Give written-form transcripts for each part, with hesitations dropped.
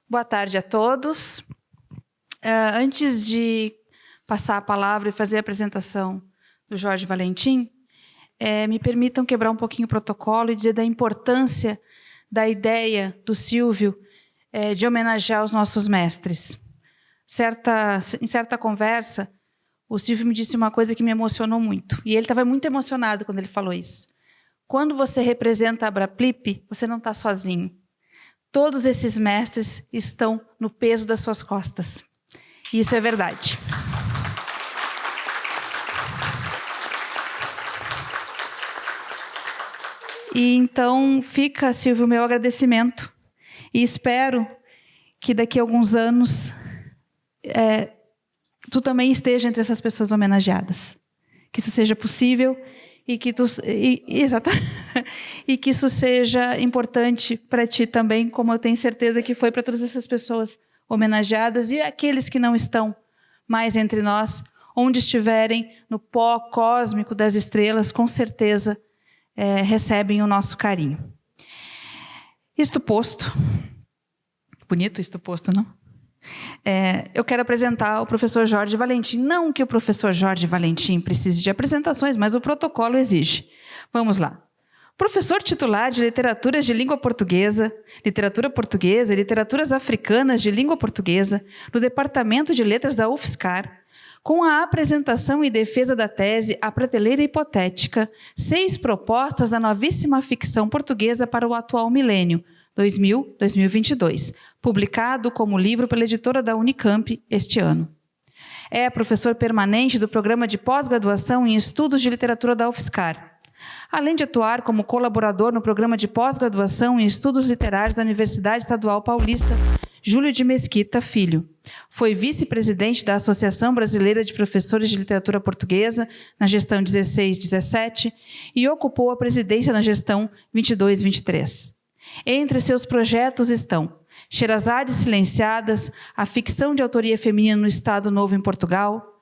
Boa tarde a todos. Antes de passar a palavra e fazer a apresentação do Jorge Valentim, me permitam quebrar um pouquinho o protocolo e dizer da importância da ideia do Silvio de homenagear os nossos mestres. Em certa conversa, o Silvio me disse uma coisa que me emocionou muito. E ele estava muito emocionado quando ele falou isso. Quando você representa a Abraplip, você não está sozinho. Todos esses mestres estão no peso das suas costas. E isso é verdade. E então fica, Silvio, o meu agradecimento. E espero que daqui a alguns anos tu também esteja entre essas pessoas homenageadas. Que isso seja possível e que isso seja importante para ti também, como eu tenho certeza que foi para todas essas pessoas homenageadas e aqueles que não estão mais entre nós, onde estiverem no pó cósmico das estrelas, com certeza recebem o nosso carinho. Isto posto, bonito isto posto, não? Eu quero apresentar o professor Jorge Valentim. Não que o professor Jorge Valentim precise de apresentações, mas o protocolo exige. Vamos lá. Professor titular de Literaturas de Língua Portuguesa, Literatura Portuguesa e Literaturas Africanas de Língua Portuguesa, no Departamento de Letras da UFSCar, com a apresentação e defesa da tese A Prateleira Hipotética, 6 propostas da novíssima ficção portuguesa para o atual milênio, 2000-2022, publicado como livro pela editora da Unicamp este ano. É professor permanente do Programa de Pós-Graduação em Estudos de Literatura da UFSCar, além de atuar como colaborador no Programa de Pós-Graduação em Estudos Literários da Universidade Estadual Paulista Júlio de Mesquita Filho. Foi vice-presidente da Associação Brasileira de Professores de Literatura Portuguesa na gestão 16-17 e ocupou a presidência na gestão 22-23. Entre seus projetos estão Sherazades Silenciadas, a ficção de autoria feminina no Estado Novo em Portugal,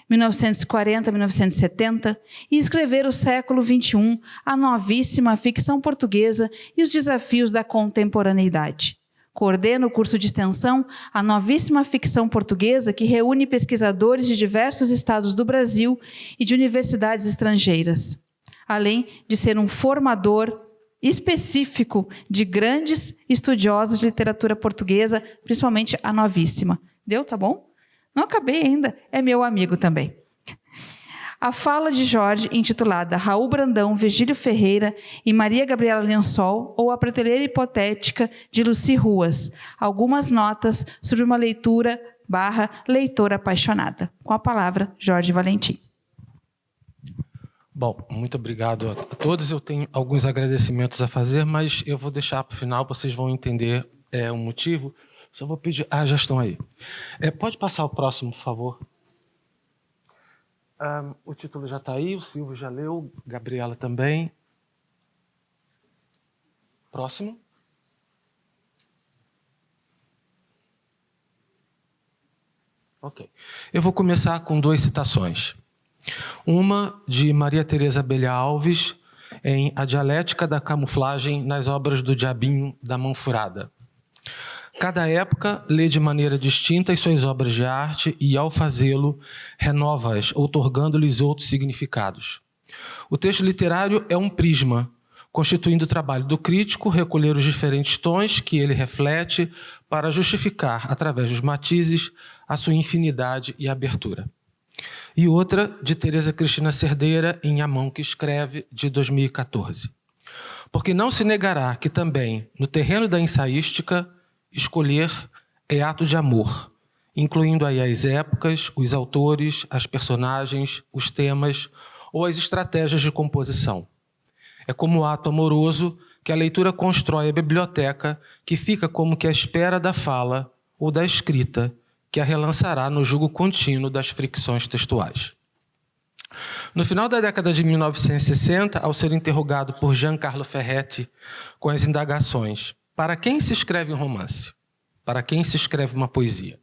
1940-1970, e Escrever o Século XXI, a novíssima ficção portuguesa e os desafios da contemporaneidade. Coordena o curso de extensão A Novíssima Ficção Portuguesa, que reúne pesquisadores de diversos estados do Brasil e de universidades estrangeiras, além de ser um formador específico de grandes estudiosos de literatura portuguesa, principalmente a novíssima. Deu, tá bom? Não acabei ainda, é meu amigo também. A fala de Jorge, intitulada Raul Brandão, Virgílio Ferreira e Maria Gabriela Lençol, ou A Prateleira Hipotética, de Lucy Ruas. Algumas notas sobre uma leitura/leitora apaixonada. Com a palavra, Jorge Valentim. Bom, muito obrigado a todos. Eu tenho alguns agradecimentos a fazer, mas eu vou deixar para o final, vocês vão entender o motivo. Só vou pedir... já estão aí. Pode passar o próximo, por favor? O título já está aí, o Silvio já leu, Gabriela também. Próximo. Ok. Eu vou começar com 2 citações. Uma de Maria Teresa Abelha Alves, em A Dialética da Camuflagem nas obras do Diabinho da Mão Furada. Cada época lê de maneira distinta as suas obras de arte e, ao fazê-lo, renova-as, outorgando-lhes outros significados. O texto literário é um prisma, constituindo o trabalho do crítico recolher os diferentes tons que ele reflete para justificar, através dos matizes, a sua infinidade e abertura. E outra de Teresa Cristina Cerdeira, em A Mão que Escreve, de 2014. Porque não se negará que também, no terreno da ensaística, escolher é ato de amor, incluindo aí as épocas, os autores, as personagens, os temas ou as estratégias de composição. É como ato amoroso que a leitura constrói a biblioteca que fica como que à espera da fala ou da escrita, que a relançará no jugo contínuo das fricções textuais. No final da década de 1960, ao ser interrogado por Giancarlo Ferretti com as indagações: para quem se escreve um romance? Para quem se escreve uma poesia?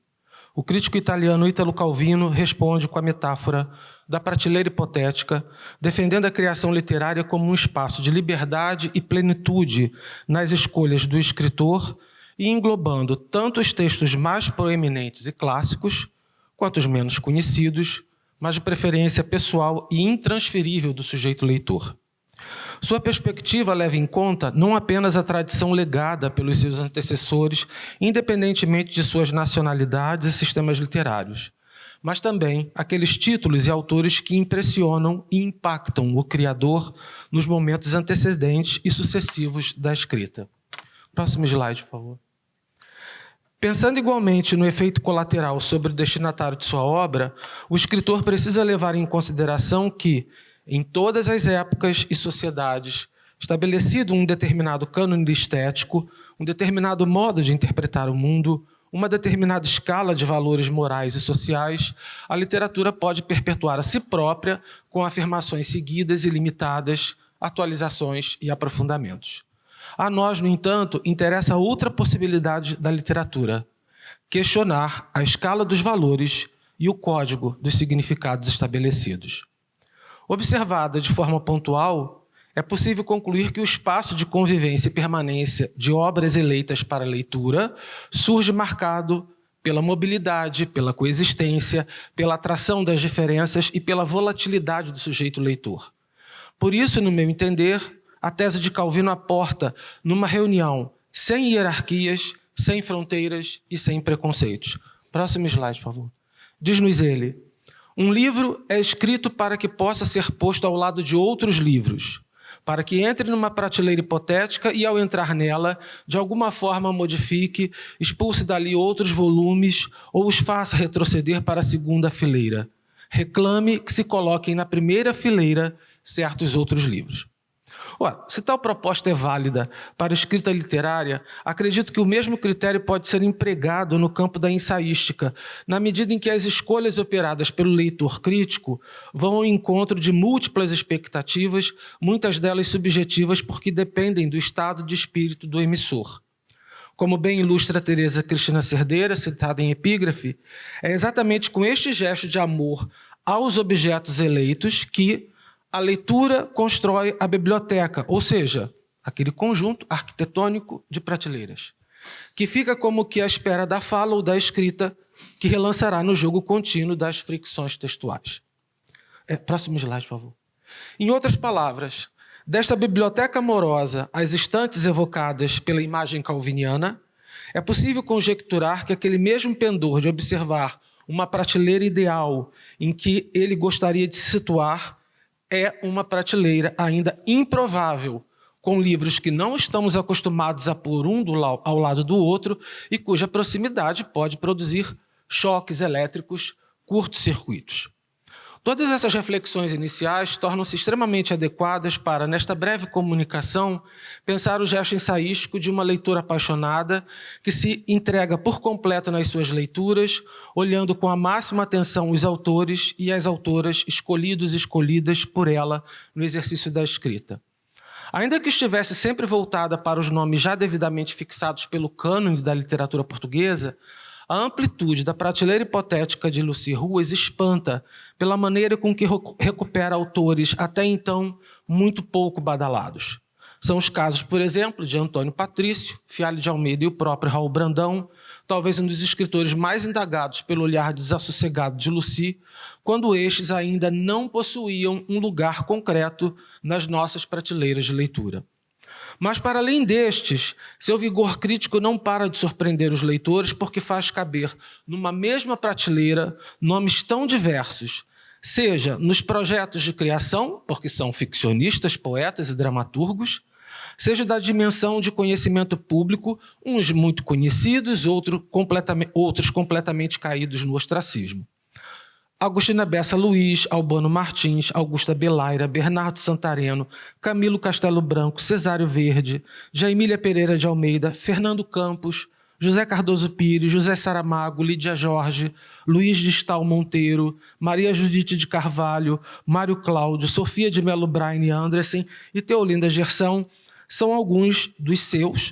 O crítico italiano Italo Calvino responde com a metáfora da prateleira hipotética, defendendo a criação literária como um espaço de liberdade e plenitude nas escolhas do escritor e englobando tanto os textos mais proeminentes e clássicos, quanto os menos conhecidos, mas de preferência pessoal e intransferível do sujeito leitor. Sua perspectiva leva em conta não apenas a tradição legada pelos seus antecessores, independentemente de suas nacionalidades e sistemas literários, mas também aqueles títulos e autores que impressionam e impactam o criador nos momentos antecedentes e sucessivos da escrita. Próximo slide, por favor. Pensando igualmente no efeito colateral sobre o destinatário de sua obra, o escritor precisa levar em consideração que, em todas as épocas e sociedades, estabelecido um determinado cânone estético, um determinado modo de interpretar o mundo, uma determinada escala de valores morais e sociais, a literatura pode perpetuar a si própria com afirmações seguidas e limitadas, atualizações e aprofundamentos. A nós, no entanto, interessa outra possibilidade da literatura: questionar a escala dos valores e o código dos significados estabelecidos. Observada de forma pontual, é possível concluir que o espaço de convivência e permanência de obras eleitas para leitura surge marcado pela mobilidade, pela coexistência, pela atração das diferenças e pela volatilidade do sujeito leitor. Por isso, no meu entender, a tese de Calvino aporta numa reunião sem hierarquias, sem fronteiras e sem preconceitos. Próximo slide, por favor. Diz-nos ele: um livro é escrito para que possa ser posto ao lado de outros livros, para que entre numa prateleira hipotética e, ao entrar nela, de alguma forma modifique, expulse dali outros volumes ou os faça retroceder para a segunda fileira. Reclame que se coloquem na primeira fileira certos outros livros. Ora, se tal proposta é válida para a escrita literária, acredito que o mesmo critério pode ser empregado no campo da ensaística, na medida em que as escolhas operadas pelo leitor crítico vão ao encontro de múltiplas expectativas, muitas delas subjetivas porque dependem do estado de espírito do emissor. Como bem ilustra Teresa Cristina Cerdeira, citada em epígrafe, é exatamente com este gesto de amor aos objetos eleitos que a leitura constrói a biblioteca, ou seja, aquele conjunto arquitetônico de prateleiras, que fica como que à espera da fala ou da escrita, que relançará no jogo contínuo das fricções textuais. Próximo slide, por favor. Em outras palavras, desta biblioteca amorosa às estantes evocadas pela imagem calviniana, é possível conjecturar que aquele mesmo pendor de observar uma prateleira ideal em que ele gostaria de se situar é uma prateleira ainda improvável, com livros que não estamos acostumados a pôr um ao lado do outro e cuja proximidade pode produzir choques elétricos, curtos-circuitos. Todas essas reflexões iniciais tornam-se extremamente adequadas para, nesta breve comunicação, pensar o gesto ensaístico de uma leitora apaixonada que se entrega por completo nas suas leituras, olhando com a máxima atenção os autores e as autoras escolhidos e escolhidas por ela no exercício da escrita. Ainda que estivesse sempre voltada para os nomes já devidamente fixados pelo cânone da literatura portuguesa, a amplitude da prateleira hipotética de Lucy Ruas espanta pela maneira com que recupera autores até então muito pouco badalados. São os casos, por exemplo, de Antônio Patrício, Fialho de Almeida e o próprio Raul Brandão, talvez um dos escritores mais indagados pelo olhar desassossegado de Lucy, quando estes ainda não possuíam um lugar concreto nas nossas prateleiras de leitura. Mas, para além destes, seu vigor crítico não para de surpreender os leitores porque faz caber numa mesma prateleira nomes tão diversos, seja nos projetos de criação, porque são ficcionistas, poetas e dramaturgos, seja da dimensão de conhecimento público, uns muito conhecidos, outros completamente caídos no ostracismo. Agostina Bessa Luiz, Albano Martins, Augusta Belaira, Bernardo Santareno, Camilo Castelo Branco, Cesário Verde, Jaimília Pereira de Almeida, Fernando Campos, José Cardoso Pires, José Saramago, Lídia Jorge, Luiz de Stal Monteiro, Maria Judite de Carvalho, Mário Cláudio, Sofia de Melo Braine Andressen e Teolinda Gerson são alguns dos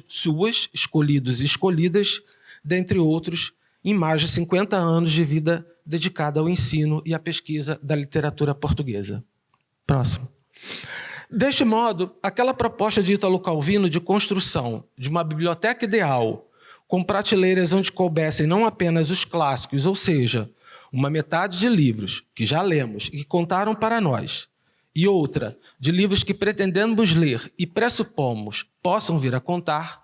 suas, escolhidos e escolhidas, dentre outros, em mais de 50 anos de vida dedicada ao ensino e à pesquisa da literatura portuguesa. Próximo. Deste modo, aquela proposta de Ítalo Calvino de construção de uma biblioteca ideal, com prateleiras onde coubessem não apenas os clássicos, ou seja, uma metade de livros que já lemos e que contaram para nós, e outra de livros que pretendemos ler e pressupomos possam vir a contar,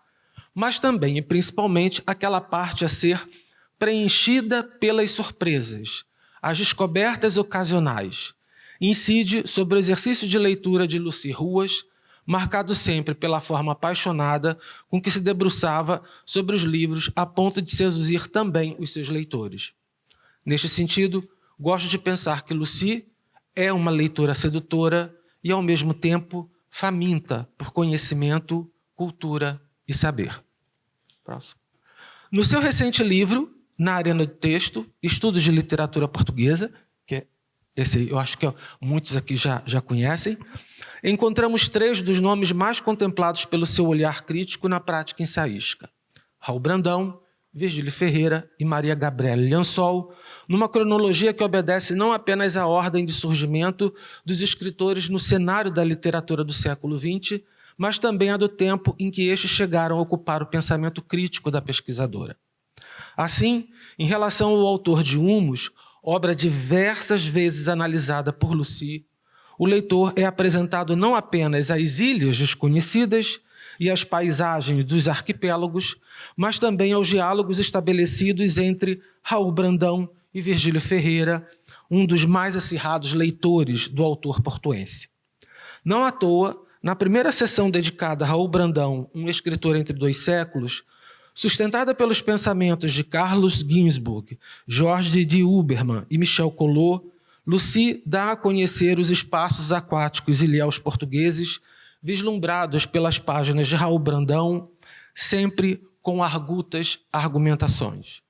mas também e principalmente aquela parte a ser preenchida pelas surpresas, as descobertas ocasionais. Incide sobre o exercício de leitura de Lucy Ruas, marcado sempre pela forma apaixonada com que se debruçava sobre os livros a ponto de seduzir também os seus leitores. Neste sentido, gosto de pensar que Lucy é uma leitora sedutora e, ao mesmo tempo, faminta por conhecimento, cultura e saber. Próximo. No seu recente livro, Na Arena do Texto, Estudos de Literatura Portuguesa, que é esse eu acho que muitos aqui já conhecem, encontramos 3 dos nomes mais contemplados pelo seu olhar crítico na prática ensaística: Raul Brandão, Virgílio Ferreira e Maria Gabriela Liansol, numa cronologia que obedece não apenas à ordem de surgimento dos escritores no cenário da literatura do século XX, mas também à do tempo em que estes chegaram a ocupar o pensamento crítico da pesquisadora. Assim, em relação ao autor de Humos, obra diversas vezes analisada por Lucy, o leitor é apresentado não apenas às ilhas desconhecidas e às paisagens dos arquipélagos, mas também aos diálogos estabelecidos entre Raul Brandão e Virgílio Ferreira, um dos mais acirrados leitores do autor portuense. Não à toa, na primeira sessão dedicada a Raul Brandão, um escritor entre 2 séculos, sustentada pelos pensamentos de Carlos Ginzburg, Jorge de Huberman e Michel Collot, Lucy dá a conhecer os espaços aquáticos ilhéus portugueses, vislumbrados pelas páginas de Raul Brandão, sempre com argutas argumentações.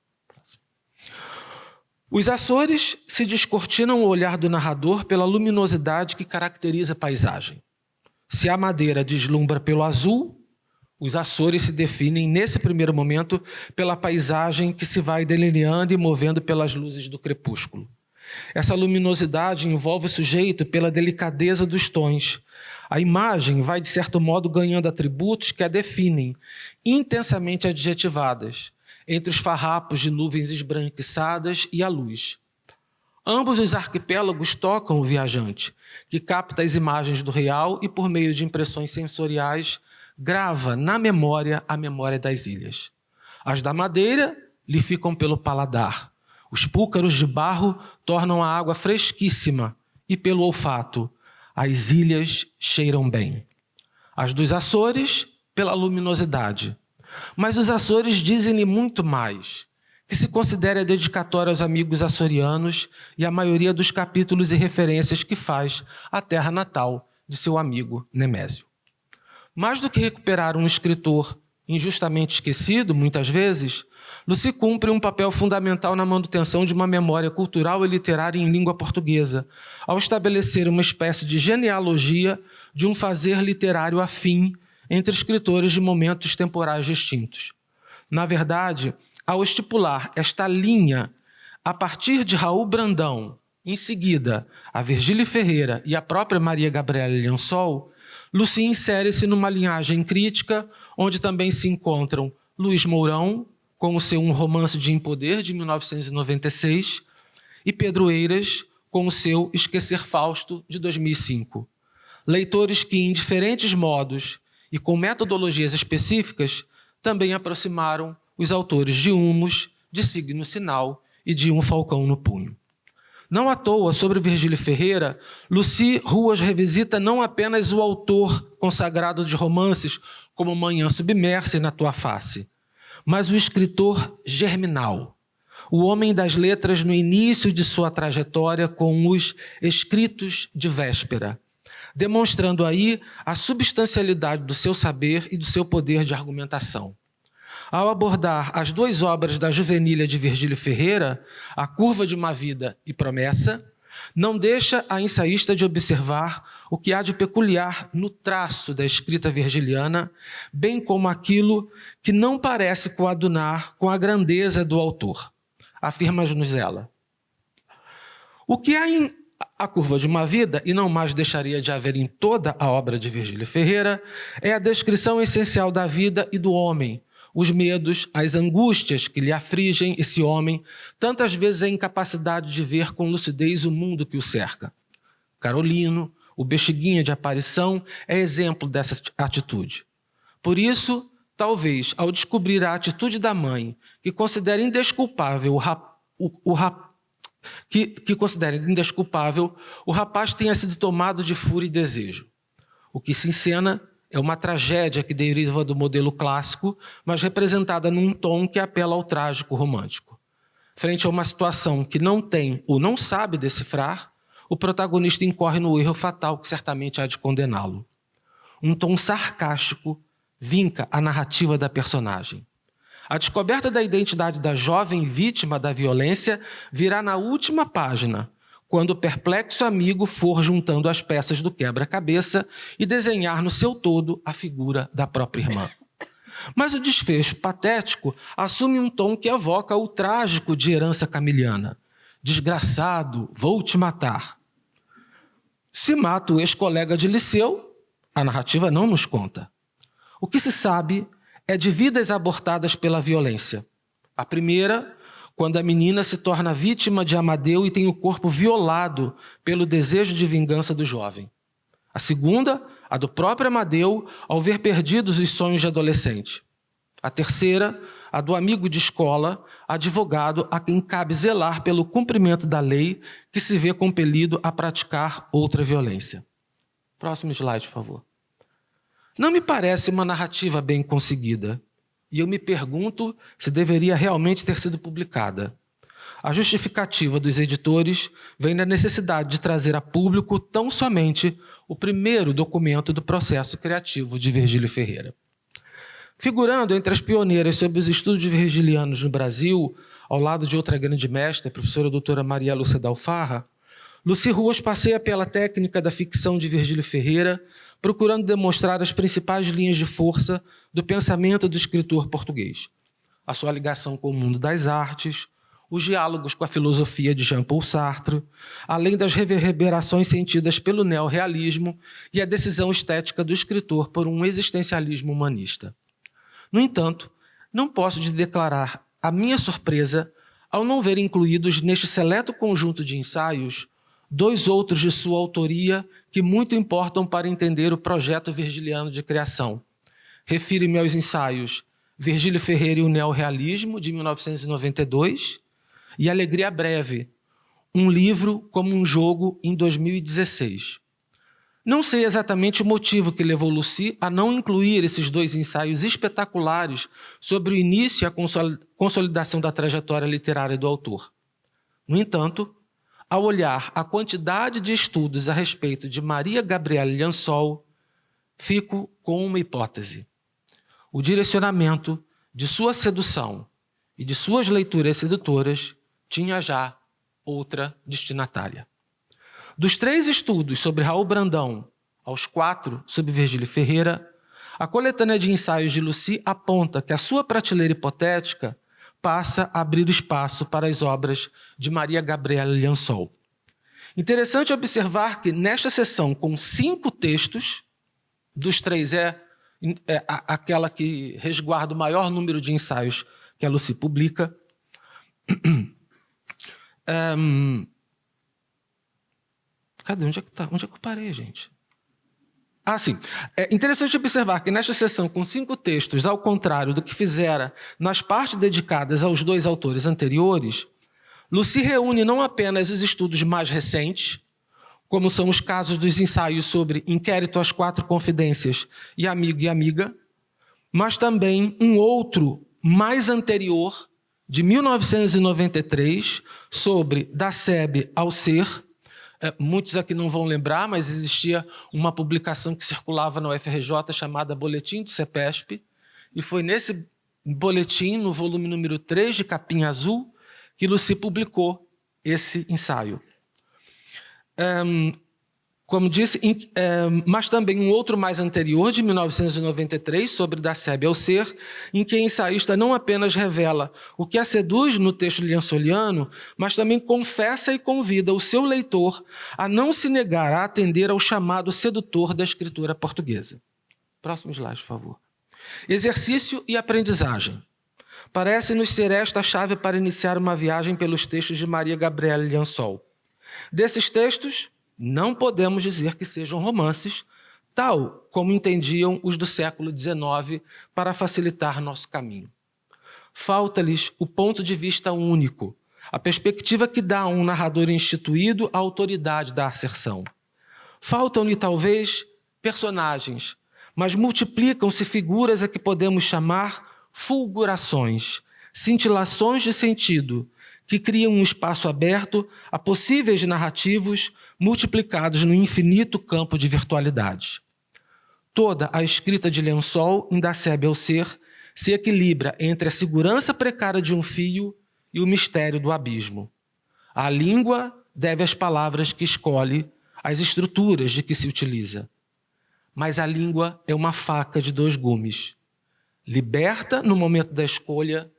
Os Açores se descortinam o olhar do narrador pela luminosidade que caracteriza a paisagem. Se a Madeira deslumbra pelo azul, os Açores se definem, nesse primeiro momento, pela paisagem que se vai delineando e movendo pelas luzes do crepúsculo. Essa luminosidade envolve o sujeito pela delicadeza dos tons. A imagem vai, de certo modo, ganhando atributos que a definem, intensamente adjetivadas, entre os farrapos de nuvens esbranquiçadas e a luz. Ambos os arquipélagos tocam o viajante, que capta as imagens do real e, por meio de impressões sensoriais, grava na memória a memória das ilhas. As da Madeira lhe ficam pelo paladar. Os púcaros de barro tornam a água fresquíssima e, pelo olfato, as ilhas cheiram bem. As dos Açores, pela luminosidade. Mas os Açores dizem-lhe muito mais, que se considere a dedicatória aos amigos açorianos e a maioria dos capítulos e referências que faz à terra natal de seu amigo Nemésio. Mais do que recuperar um escritor injustamente esquecido, muitas vezes, Lucy cumpre um papel fundamental na manutenção de uma memória cultural e literária em língua portuguesa, ao estabelecer uma espécie de genealogia de um fazer literário afim entre escritores de momentos temporais distintos. Na verdade, ao estipular esta linha a partir de Raul Brandão, em seguida a Virgílio Ferreira e a própria Maria Gabriela Liansol, Lucy insere-se numa linhagem crítica, onde também se encontram Luís Mourão, com o seu Um Romance de Empoder, de 1996, e Pedro Eiras, com o seu Esquecer Fausto, de 2005. Leitores que, em diferentes modos e com metodologias específicas, também aproximaram os autores de Humos, de Signo Sinal e de Um Falcão no Punho. Não à toa, sobre Virgílio Ferreira, Lucy Ruas revisita não apenas o autor consagrado de romances como Manhã Submersa e Na Tua Face, mas o escritor germinal, o homem das letras no início de sua trajetória com os escritos de véspera, demonstrando aí a substancialidade do seu saber e do seu poder de argumentação. Ao abordar as 2 obras da juvenília de Virgílio Ferreira, A Curva de uma Vida e Promessa, não deixa a ensaísta de observar o que há de peculiar no traço da escrita virgiliana, bem como aquilo que não parece coadunar com a grandeza do autor. Afirma-nos ela. O que há em A Curva de uma Vida, e não mais deixaria de haver em toda a obra de Virgílio Ferreira, é a descrição essencial da vida e do homem, os medos, as angústias que lhe afligem esse homem, tantas vezes a incapacidade de ver com lucidez o mundo que o cerca. Carolino, o bexiguinha de aparição, é exemplo dessa atitude. Por isso, talvez, ao descobrir a atitude da mãe, que considera indesculpável o rapaz tenha sido tomado de fúria e desejo. O que se encena é uma tragédia que deriva do modelo clássico, mas representada num tom que apela ao trágico romântico. Frente a uma situação que não tem ou não sabe decifrar, o protagonista incorre no erro fatal que certamente há de condená-lo. Um tom sarcástico vinca a narrativa da personagem. A descoberta da identidade da jovem vítima da violência virá na última página, quando o perplexo amigo for juntando as peças do quebra-cabeça e desenhar no seu todo a figura da própria irmã. Mas o desfecho patético assume um tom que evoca o trágico de Herança Camiliana. Desgraçado, vou te matar. Se mata o ex-colega de liceu, a narrativa não nos conta. O que se sabe é de vidas abortadas pela violência. A primeira, quando a menina se torna vítima de Amadeu e tem o corpo violado pelo desejo de vingança do jovem. A segunda, a do próprio Amadeu, ao ver perdidos os sonhos de adolescente. A terceira, a do amigo de escola, advogado a quem cabe zelar pelo cumprimento da lei, que se vê compelido a praticar outra violência. Próximo slide, por favor. Não me parece uma narrativa bem conseguida, e eu me pergunto se deveria realmente ter sido publicada. A justificativa dos editores vem da necessidade de trazer a público tão somente o primeiro documento do processo criativo de Virgílio Ferreira. Figurando entre as pioneiras sobre os estudos virgilianos no Brasil, ao lado de outra grande mestra, a professora doutora Maria Lúcia Dalfarra, Lucy Ruas passeia pela técnica da ficção de Virgílio Ferreira, procurando demonstrar as principais linhas de força do pensamento do escritor português. A sua ligação com o mundo das artes, os diálogos com a filosofia de Jean-Paul Sartre, além das reverberações sentidas pelo neorrealismo e a decisão estética do escritor por um existencialismo humanista. No entanto, não posso de declarar a minha surpresa ao não ver incluídos neste seleto conjunto de ensaios dois outros de sua autoria que muito importam para entender o projeto virgiliano de criação. Refiro-me aos ensaios Virgílio Ferreira e o Neorrealismo, de 1992, e Alegria Breve, um livro como um jogo, em 2016. Não sei exatamente o motivo que levou Lucy a não incluir esses dois ensaios espetaculares sobre o início e a consolidação da trajetória literária do autor. No entanto, ao olhar a quantidade de estudos a respeito de Maria Gabriela Liansol, fico com uma hipótese. O direcionamento de sua sedução e de suas leituras sedutoras tinha já outra destinatária. Dos 3 estudos sobre Raul Brandão aos 4 sobre Virgílio Ferreira, a coletânea de ensaios de Lucy aponta que a sua prateleira hipotética passa a abrir espaço para as obras de Maria Gabriela Liansol. Interessante observar que nesta seção com 5 textos, dos 3 é aquela que resguarda o maior número de ensaios que a Lucy publica. Cadê? Onde é que tá? Onde é que eu parei, gente? Sim. É interessante observar que nesta seção com 5 textos, ao contrário do que fizera nas partes dedicadas aos 2 autores anteriores, Lucy reúne não apenas os estudos mais recentes, como são os casos dos ensaios sobre Inquérito às 4 Confidências e Amigo e Amiga, mas também um outro mais anterior, de 1993, sobre Da Sebe ao Ser. Muitos aqui não vão lembrar, mas existia uma publicação que circulava na UFRJ chamada Boletim do CEPESP, e foi nesse boletim, no volume número 3 de capinha azul, que Lucy publicou esse ensaio. Como disse, mas também um outro mais anterior, de 1993, sobre Da Sebe ao Ser, em que a ensaísta não apenas revela o que a seduz no texto liansoliano, mas também confessa e convida o seu leitor a não se negar a atender ao chamado sedutor da escritura portuguesa. Próximo slide, por favor. Exercício e aprendizagem. Parece-nos ser esta a chave para iniciar uma viagem pelos textos de Maria Gabriela Liansol. Desses textos, não podemos dizer que sejam romances, tal como entendiam os do século XIX para facilitar nosso caminho. Falta-lhes o ponto de vista único, a perspectiva que dá a um narrador instituído a autoridade da asserção. Faltam-lhe, talvez, personagens, mas multiplicam-se figuras a que podemos chamar fulgurações, cintilações de sentido, que criam um espaço aberto a possíveis narrativos multiplicados no infinito campo de virtualidade. Toda a escrita de Liansol, indacebe ao ser, se equilibra entre a segurança precária de um fio e o mistério do abismo. A língua deve às palavras que escolhe, às estruturas de que se utiliza. Mas a língua é uma faca de dois gumes. Liberta no momento da escolha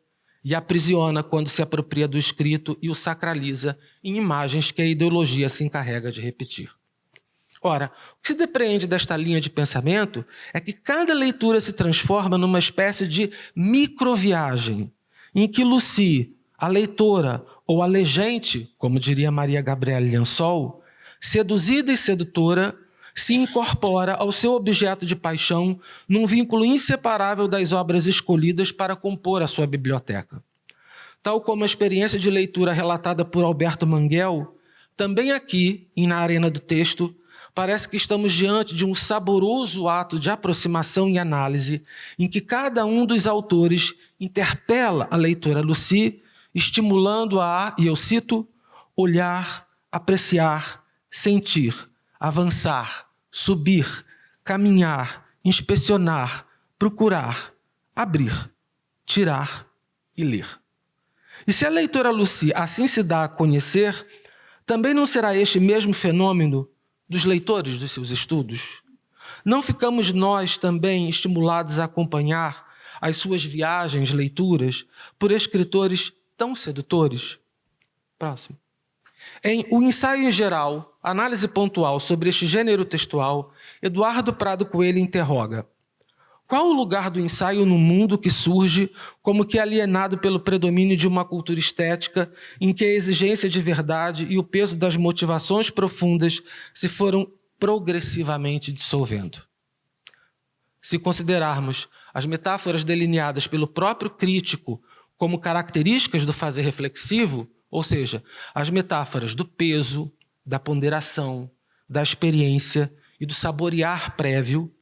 e aprisiona quando se apropria do escrito e o sacraliza em imagens que a ideologia se encarrega de repetir. Ora, o que se depreende desta linha de pensamento é que cada leitura se transforma numa espécie de microviagem, em que Lucy, a leitora ou a legente, como diria Maria Gabriela Liansol, seduzida e sedutora, se incorpora ao seu objeto de paixão num vínculo inseparável das obras escolhidas para compor a sua biblioteca. Tal como a experiência de leitura relatada por Alberto Manguel, também aqui, Na Arena do Texto, parece que estamos diante de um saboroso ato de aproximação e análise, em que cada um dos autores interpela a leitora Lucy, estimulando-a a, e eu cito, olhar, apreciar, sentir, avançar, subir, caminhar, inspecionar, procurar, abrir, tirar e ler. E se a leitora Lucy assim se dá a conhecer, também não será este mesmo fenômeno dos leitores dos seus estudos? Não ficamos nós também estimulados a acompanhar as suas viagens, leituras, por escritores tão sedutores? Próximo. Em O Ensaio em Geral, análise pontual sobre este gênero textual, Eduardo Prado Coelho interroga: qual o lugar do ensaio no mundo que surge como que alienado pelo predomínio de uma cultura estética em que a exigência de verdade e o peso das motivações profundas se foram progressivamente dissolvendo? Se considerarmos as metáforas delineadas pelo próprio crítico como características do fazer reflexivo, ou seja, as metáforas do peso, da ponderação, da experiência e do saborear prévio,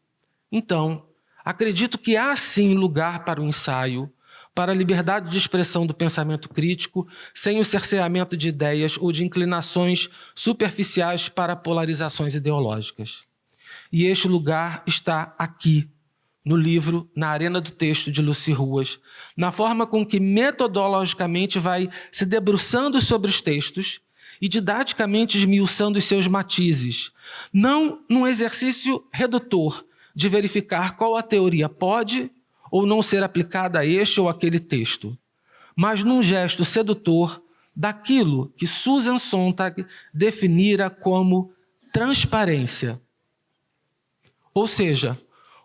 então, acredito que há sim lugar para o ensaio, para a liberdade de expressão do pensamento crítico, sem o cerceamento de ideias ou de inclinações superficiais para polarizações ideológicas. E este lugar está aqui, no livro Na Arena do Texto, de Lucy Ruas, na forma com que metodologicamente vai se debruçando sobre os textos e didaticamente esmiuçando os seus matizes, não num exercício redutor de verificar qual a teoria pode ou não ser aplicada a este ou aquele texto, mas num gesto sedutor daquilo que Susan Sontag definira como transparência. Ou seja,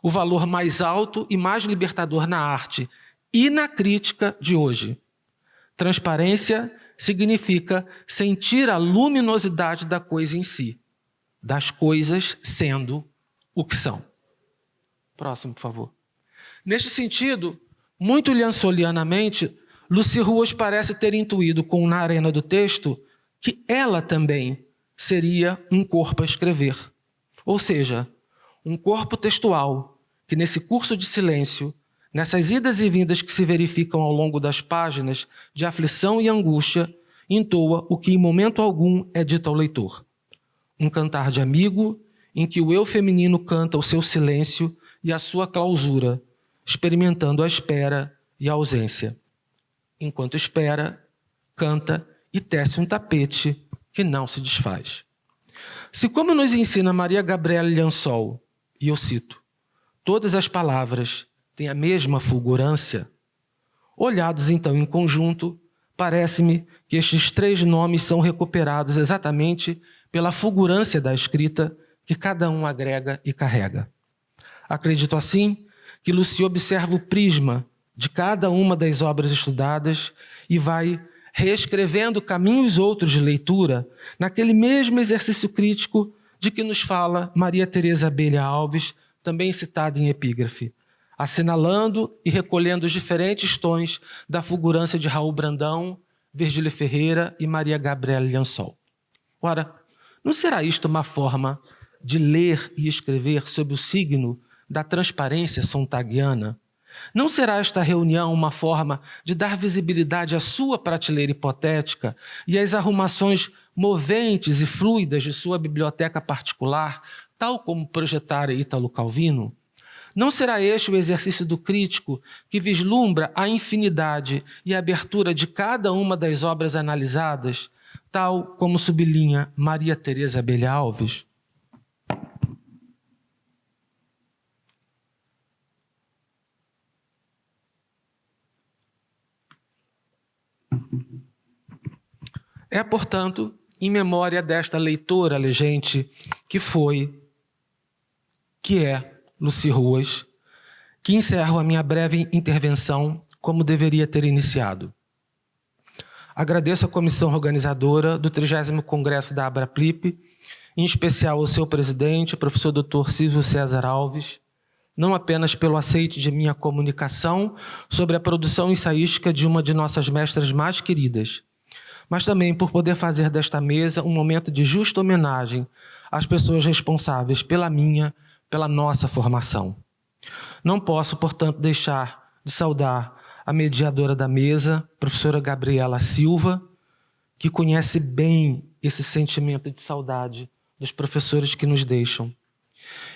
o valor mais alto e mais libertador na arte e na crítica de hoje. Transparência significa sentir a luminosidade da coisa em si, das coisas sendo o que são. Próximo, por favor. Neste sentido, muito liansolianamente, Lucy Ruas parece ter intuído com Na Arena do Texto que ela também seria um corpo a escrever. Ou seja, um corpo textual que nesse curso de silêncio, nessas idas e vindas que se verificam ao longo das páginas de aflição e angústia, entoa o que em momento algum é dito ao leitor. Um cantar de amigo em que o eu feminino canta o seu silêncio e a sua clausura, experimentando a espera e a ausência. Enquanto espera, canta e tece um tapete que não se desfaz. Se, como nos ensina Maria Gabriela Liansol, e eu cito, todas as palavras têm a mesma fulgurância, olhados então em conjunto, parece-me que estes três nomes são recuperados exatamente pela fulgurância da escrita que cada um agrega e carrega. Acredito assim que Lucy observa o prisma de cada uma das obras estudadas e vai reescrevendo caminhos outros de leitura naquele mesmo exercício crítico de que nos fala Maria Teresa Abelha Alves, também citada em epígrafe, assinalando e recolhendo os diferentes tons da fulgurância de Raul Brandão, Virgílio Ferreira e Maria Gabriela Liansol. Ora, não será isto uma forma de ler e escrever sob o signo da transparência sontagiana? Não será esta reunião uma forma de dar visibilidade à sua prateleira hipotética e às arrumações moventes e fluidas de sua biblioteca particular, tal como projetara Ítalo Calvino? Não será este o exercício do crítico que vislumbra a infinidade e a abertura de cada uma das obras analisadas, tal como sublinha Maria Teresa Abelha Alves? É, portanto, em memória desta leitora legente que é Lucy Ruas, que encerro a minha breve intervenção como deveria ter iniciado. Agradeço à comissão organizadora do 30º Congresso da Abraplip, em especial ao seu presidente, professor Dr. Silvio César Alves, não apenas pelo aceite de minha comunicação sobre a produção ensaística de uma de nossas mestras mais queridas, mas também por poder fazer desta mesa um momento de justa homenagem às pessoas responsáveis pela nossa formação. Não posso, portanto, deixar de saudar a mediadora da mesa, professora Gabriela Silva, que conhece bem esse sentimento de saudade dos professores que nos deixam,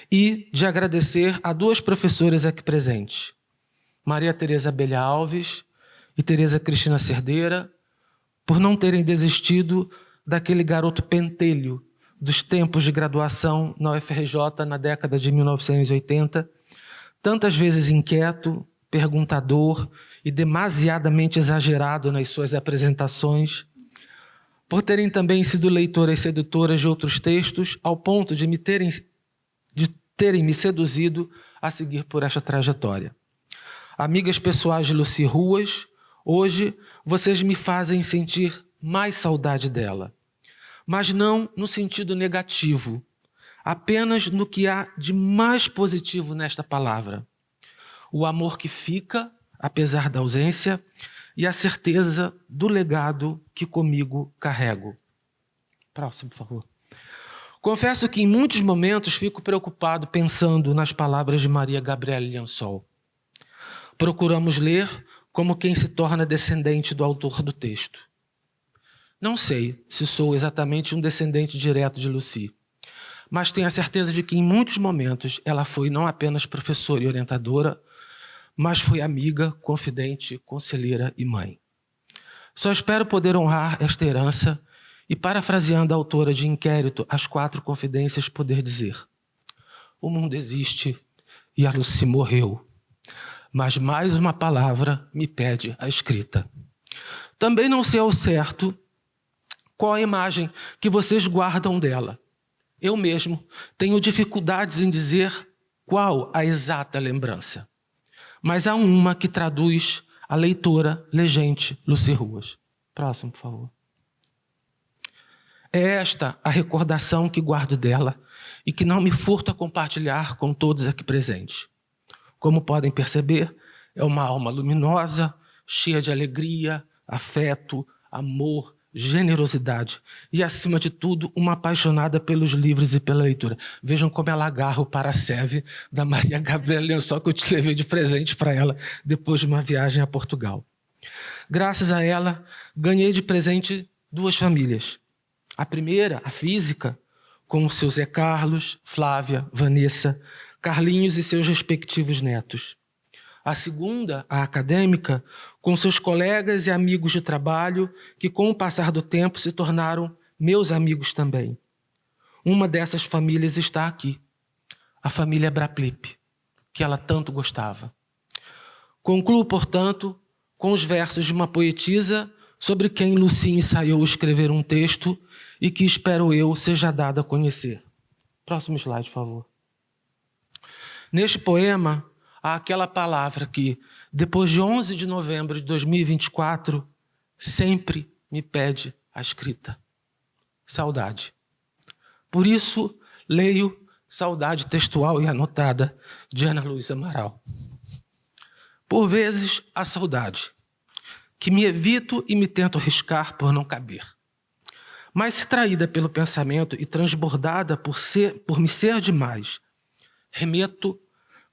e de agradecer a duas professoras aqui presentes, Maria Teresa Abelha Alves e Teresa Cristina Cerdeira, por não terem desistido daquele garoto pentelho dos tempos de graduação na UFRJ na década de 1980, tantas vezes inquieto, perguntador e demasiadamente exagerado nas suas apresentações, por terem também sido leitoras sedutoras de outros textos, ao ponto de terem me seduzido a seguir por esta trajetória. Amigas pessoais de Lucy Ruas, hoje vocês me fazem sentir mais saudade dela, mas não no sentido negativo, apenas no que há de mais positivo nesta palavra. O amor que fica, apesar da ausência, e a certeza do legado que comigo carrego. Próximo, por favor. Confesso que em muitos momentos fico preocupado pensando nas palavras de Maria Gabriela Liansol. Procuramos ler como quem se torna descendente do autor do texto. Não sei se sou exatamente um descendente direto de Lucy, mas tenho a certeza de que em muitos momentos ela foi não apenas professora e orientadora, mas foi amiga, confidente, conselheira e mãe. Só espero poder honrar esta herança e, parafraseando a autora de Inquérito, As 4 Confidências, poder dizer: o mundo existe e a Lucy morreu, mas mais uma palavra me pede a escrita. Também não sei ao certo qual a imagem que vocês guardam dela. Eu mesmo tenho dificuldades em dizer qual a exata lembrança. Mas há uma que traduz a leitora legente Lucy Ruas. Próximo, por favor. É esta a recordação que guardo dela e que não me furto a compartilhar com todos aqui presentes. Como podem perceber, é uma alma luminosa, cheia de alegria, afeto, amor, generosidade e, acima de tudo, uma apaixonada pelos livros e pela leitura. Vejam como ela agarra o Paraceve da Maria Gabriela Liansol, que eu te levei de presente para ela depois de uma viagem a Portugal. Graças a ela, ganhei de presente 2 famílias. A primeira, a física, com o seu Zé Carlos, Flávia, Vanessa, Carlinhos e seus respectivos netos. A segunda, a acadêmica, com seus colegas e amigos de trabalho, que com o passar do tempo se tornaram meus amigos também. Uma dessas famílias está aqui, a família Abraplip, que ela tanto gostava. Concluo, portanto, com os versos de uma poetisa sobre quem Lucy ensaiou escrever um texto e que, espero eu, seja dado a conhecer. Próximo slide, por favor. Neste poema, àquela palavra que, depois de 11 de novembro de 2024, sempre me pede a escrita: saudade. Por isso, leio Saudade Textual e Anotada, de Ana Luísa Amaral. Por vezes, a saudade, que me evito e me tento arriscar por não caber. Mas, traída pelo pensamento e transbordada por me ser demais, remeto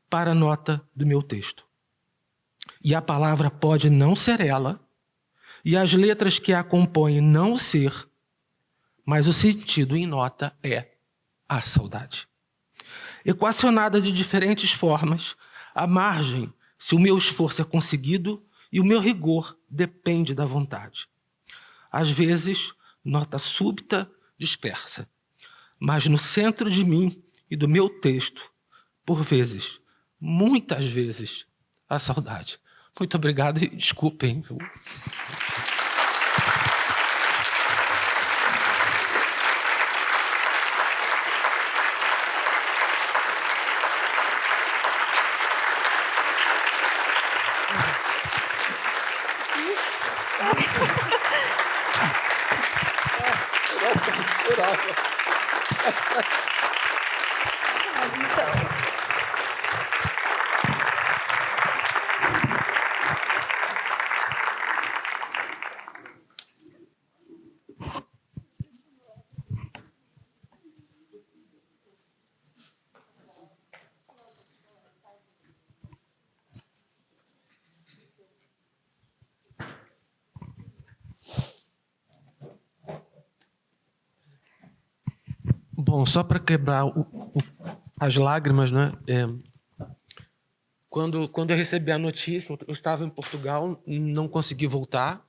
para a nota do meu texto. E a palavra pode não ser ela, e as letras que a compõem não o ser, mas o sentido em nota é a saudade. Equacionada de diferentes formas, à margem, se o meu esforço é conseguido e o meu rigor depende da vontade. Às vezes, nota súbita, dispersa, mas no centro de mim e do meu texto, por vezes, muitas vezes, a saudade. Muito obrigado e desculpem. Bom, só para quebrar as lágrimas, né? Quando eu recebi a notícia, eu estava em Portugal, não consegui voltar,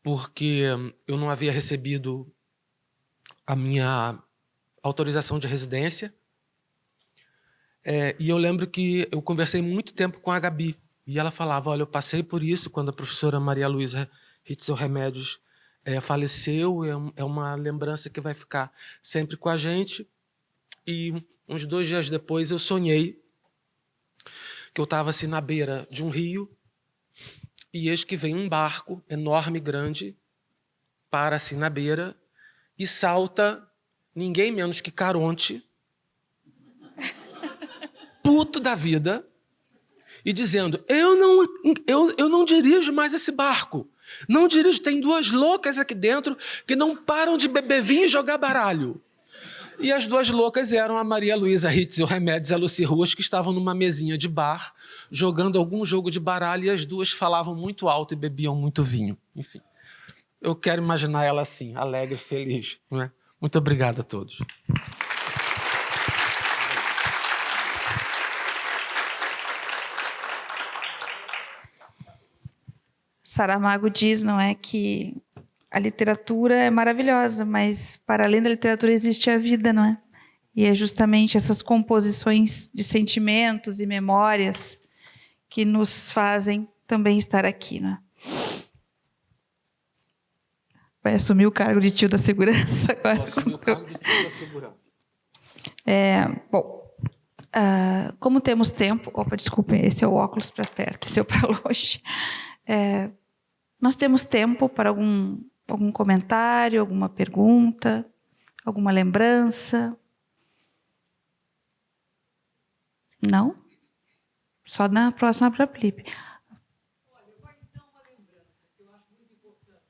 porque eu não havia recebido a minha autorização de residência. E eu lembro que eu conversei muito tempo com a Gabi, e ela falava: olha, eu passei por isso quando a professora Maria Luísa Hitzel Remédios faleceu, é uma lembrança que vai ficar sempre com a gente. E uns 2 dias depois eu sonhei que eu estava assim na beira de um rio, e eis que vem um barco enorme, grande, para assim na beira, e salta ninguém menos que Caronte, puto da vida, e dizendo: eu não dirijo mais esse barco. Não dirijo, tem 2 loucas aqui dentro que não param de beber vinho e jogar baralho. E as 2 loucas eram a Maria Luísa Hitzel Remédios e a Lucy Ruas, que estavam numa mesinha de bar, jogando algum jogo de baralho, e as 2 falavam muito alto e bebiam muito vinho. Enfim, eu quero imaginar ela assim, alegre, feliz. Não é? Muito obrigado a todos. Saramago diz, não é, que a literatura é maravilhosa, mas para além da literatura existe a vida, não é? E é justamente essas composições de sentimentos e memórias que nos fazem também estar aqui, não é? Vai assumir o cargo de tio da segurança agora. Vou assumir o cargo de tio da segurança. Bom, como temos tempo... Opa, desculpem, esse é o óculos para perto, esse é o para longe. Nós temos tempo para algum comentário, alguma pergunta, alguma lembrança? Não? Só na próxima para a Plipe. Olha, vai então uma lembrança, que eu acho muito importante.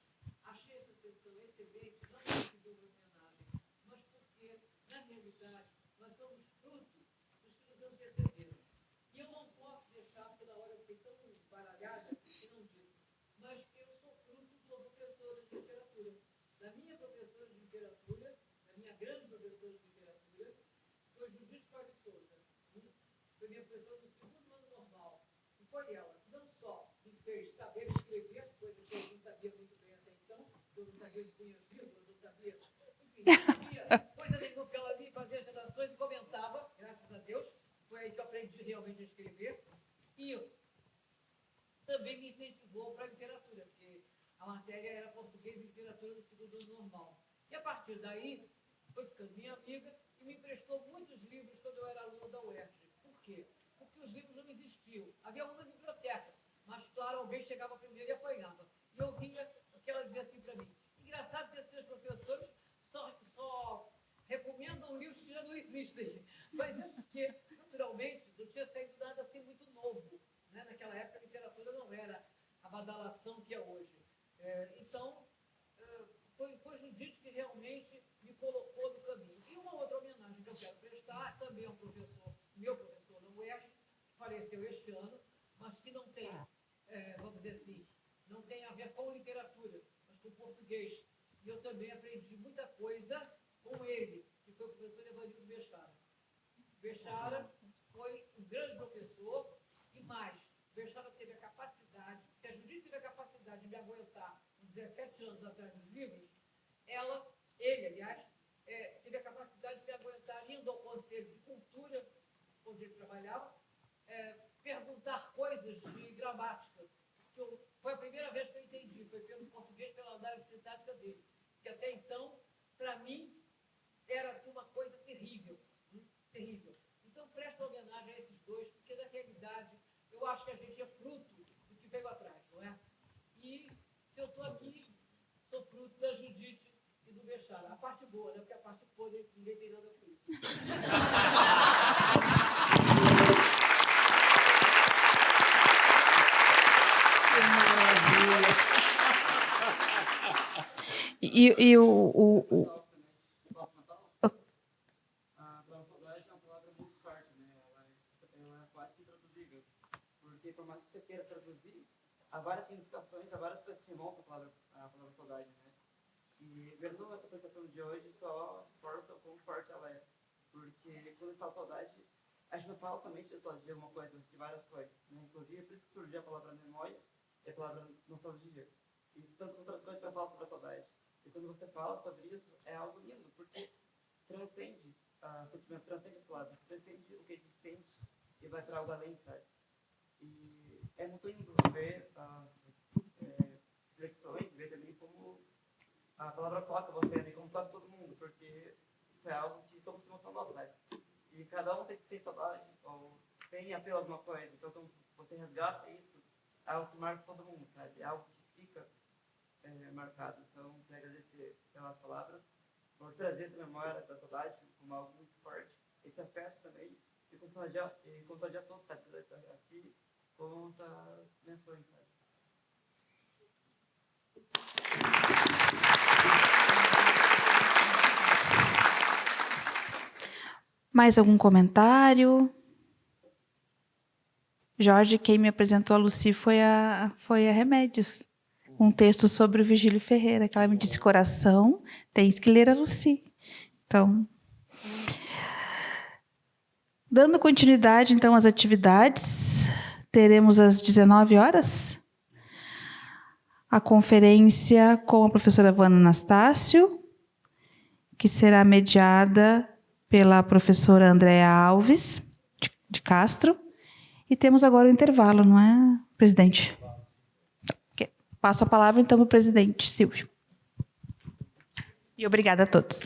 Achei essa sessão excelente, não porque deu uma homenagem, mas porque, na realidade, nós somos frutos dos que nos antecederam. E eu não posso deixar, porque na hora eu fiquei tão baralhada que não disse, mas eu sou fruto de uma professora de literatura. Da minha professora de literatura, da minha grande professora de literatura, foi Judite Paz de Souza. Foi minha professora do 2º ano normal. E foi ela que não só me fez saber escrever, coisa que eu não sabia muito bem até então, eu não sabia de punhas vírgulas, não sabia, enfim, não sabia coisa nenhuma, porque ela vinha fazer as redações e comentava, graças a Deus, foi aí que eu aprendi realmente a escrever, e também me incentivou para a literatura, porque a matéria era português e literatura do 2º ano normal. E a partir daí, foi ficando minha amiga e me emprestou muitos livros quando eu era aluna da UERJ. Por quê? Porque os livros não existiam. Havia uma biblioteca, mas, claro, alguém chegava primeiro e apanhava. E eu vinha, que ela dizia assim para mim, engraçado que esses professores só recomendam livros que já não existem. Mas é porque, naturalmente, não tinha saído nada assim muito novo. Né? Naquela época, a literatura não era a badalação que é hoje. Então, foi Judite que realmente me colocou no caminho. E uma outra homenagem que eu quero prestar, também é um professor, meu professor da UERJ, que faleceu este ano, mas que não tem, vamos dizer assim, não tem a ver com literatura, mas com português. E eu também aprendi muita coisa com ele, que foi o professor Evanildo Bechara. Bechara foi um grande professor e mais, Bechara teve a capacidade, se a Judite teve a capacidade de me aguentar 17 anos atrás dos livros, ele, aliás, teve a capacidade de me aguentar indo ao Conselho de Cultura, onde ele trabalhava, perguntar coisas de gramática. Foi a primeira vez que eu entendi, foi pelo português, pela análise sintática dele. Que até então, para mim, era assim, uma coisa terrível. Terrível. Então, presto homenagem a esses dois, porque, na realidade, eu acho que a gente é fruto do que veio atrás, não é? E, se eu estou aqui, sou fruto da Judite e do Bechara. A parte boa, né? Porque a parte podre, ninguém tem nada com isso. E o A palavra saudade é uma palavra muito forte, né? Ela é quase que intraduzível. Porque, por mais que você queira traduzir, há várias significações, há várias coisas que remontam a palavra saudade, né? E, vendo essa aplicação de hoje, só força o quão forte ela é. Porque, quando a gente fala saudade, a gente não fala somente só de uma coisa, mas de várias coisas. Né? Inclusive, por isso que surgiu a palavra memória e a palavra nostalgia. E tantas outras coisas para falar sobre a saudade. E quando você fala sobre isso, é algo lindo, porque transcende o sentimento, transcende as palavras, transcende o que a gente sente e vai para algo além, sabe? E é muito lindo ver reflexões, ver também como a palavra toca você, né? Como toca todo mundo, porque isso é algo que todos se emocionam nossa, sabe? E cada um tem que ter saudade, ou tem apelo a alguma coisa, então quando você resgata isso, é algo que marca todo mundo, sabe? É algo que fica marcado. Então, quero agradecer pelas palavras, por trazer essa memória da saudade como algo muito forte, esse afeto também, e contagiar todos, sabe? Aqui com essas menções, sabe? Mais algum comentário? Jorge, quem me apresentou a Lucy foi a Remédios. Um texto sobre o Virgílio Ferreira, que ela me disse, coração, tens que ler a Lucy. Então, dando continuidade, então, às atividades, teremos às 19 horas a conferência com a professora Vana Anastácio, que será mediada pela professora Andréa Alves, de Castro. E temos agora o intervalo, não é, presidente? Passo a palavra, então, para o presidente Silvio. E obrigada a todos.